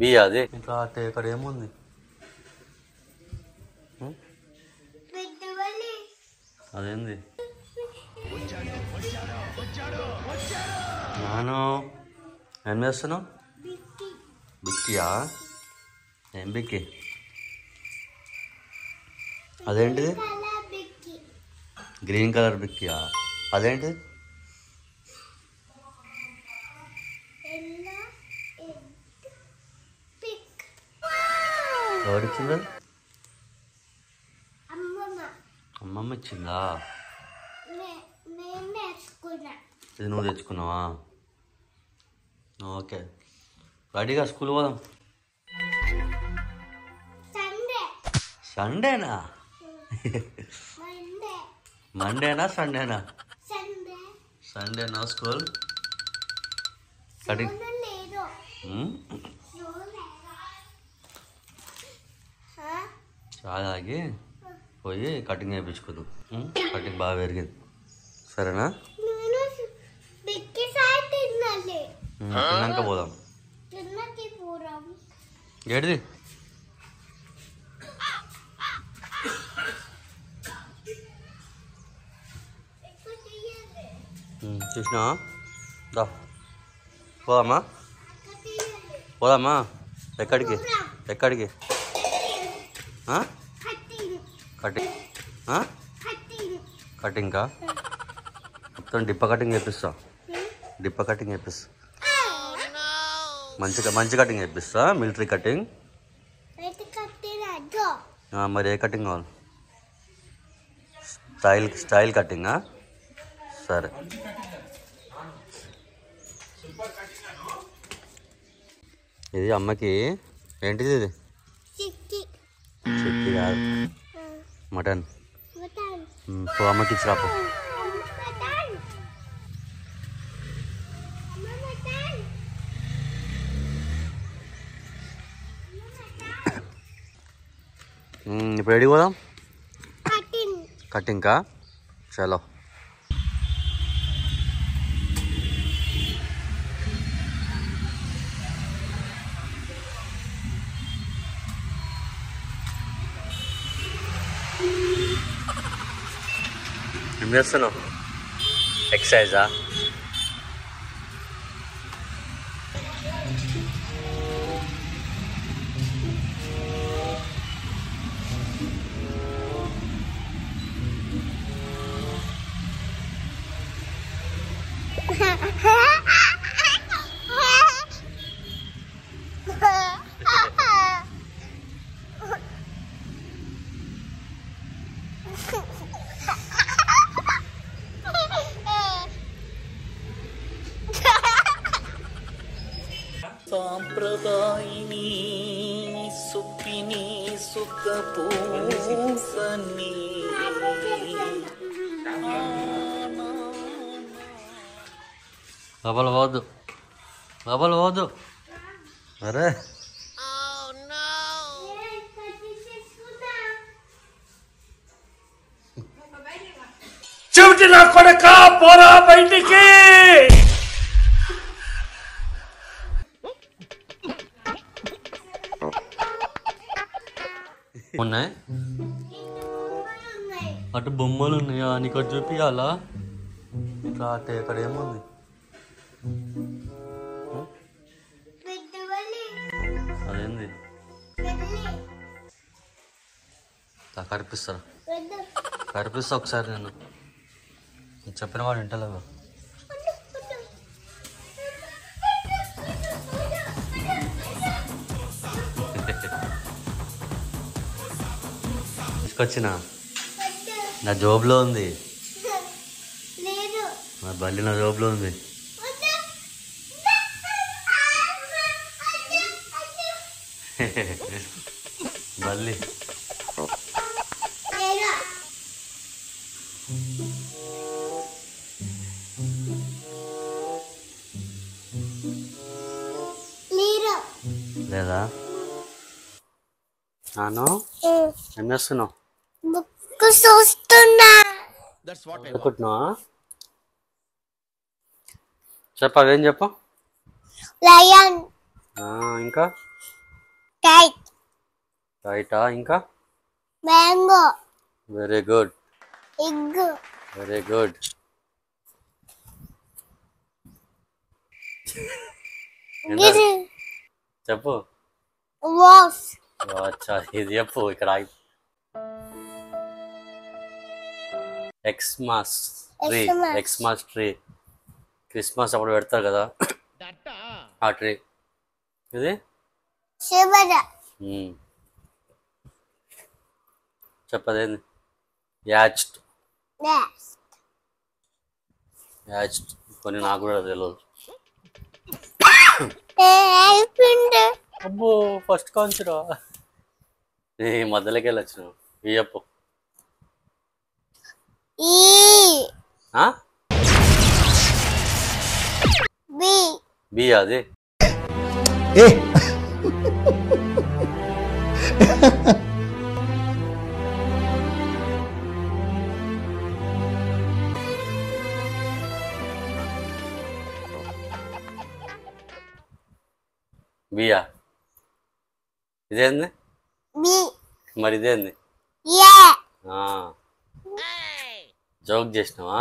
B అది ఇట్లా అంటే ఇక్కడ ఏముంది? అదేంది నాను ఏం చేస్తున్నావు? బిక్కియా? ఏం బిక్కి? అదేంటిది? గ్రీన్ కలర్ బిక్కియా? అదేంటిది? ఎవరిచ్చిందా? అమ్మమ్మ ఇచ్చిందా? ఇది నువ్వు తెచ్చుకున్నావా? ఓకే, రెడీగా స్కూల్ పోదాం. సండేనా? మండేనా సండేనా? సండేనా స్కూల్? కటింగ్ చాలా తాగి పోయి కటింగ్ చేయించుకుందాం. కటింగ్ బాగా పెరిగింది, సరేనా? తిన్నాక పోదాం. ఏడిది? చూసినా? దా పోదామా? పోదామా? ఎక్కడికి? ఎక్కడికి? కటింగ్ కటింగ్కా? మొత్తం డిప్ప కటింగ్ చేపిస్తా. డిప్ప కటింగ్ చేపిస్తా. మంచి కటింగ్ చేపిస్తా. Military cutting. మరి ఏ కటింగ్ కావాలి? స్టైల్ కటింగా? సరే. ఇది అమ్మకి ఏంటిది? ఇది చిక్కి కాదు, మటన్. పో అమ్మకి ఇచ్చి రాపో. ఇప్పుడు రెడీ పోదాం. కటింగ్కా? చలో. ఏం చేస్తున్నావు? ఎక్సర్సైజా? సాంప్రదాయిని సుప్పిని సుఖపూసని లోపల పోవద్దు, లోపల పోవద్దు. అరే చెవిటి నా కొడక పోరా బయటికి. ఉన్నాయి అటు బొమ్మలు ఉన్నాయా? నీకు చూపియాలా? ఇట్లా అంటే ఇక్కడ ఏముంది? అదేంది? కనిపిస్తారా? కనిపిస్తా ఒకసారి. నేను చెప్పిన వాడు వింటలేవు. తీసుకొచ్చిన నా జోబులో ఉంది. నా బల్లి నా జోబులో ఉంది. బల్లి లేదా? నాను ఏం చేస్తున్నావు? బుక్ చూస్తున్నా. అనుకుంటున్నావా? చెప్పు అవేం చెప్పు. లయన్, ఇంకా కైట్, రైటా, ఇంకా mango, very good, egg, very good. Giri, చెప్పు. వాస్, అచ్చా ఇది చెప్పు ఇక్కడ. Xmas tree, Xmas. Xmas tree Christmas అప్పుడు పెడతారు కదా ఆ ట్రీ. ఇది శివర, చెప్పదేంది. యాచ్డ్, డాష్, యాచ్డ్ కొన్ని నాకు కూడా తెలియదు. అయిపోయింది. అబ్బో ఫస్ట్ కాన్సరా నీ మధ్యలోకి వెళ్ళొచ్చు. ఇవి చెప్పు. ఈ ఆ? బి బి అది. బియా. ఇదేంది బి మరి, ఇదేంది. ఏ జోక్ చేసినావా?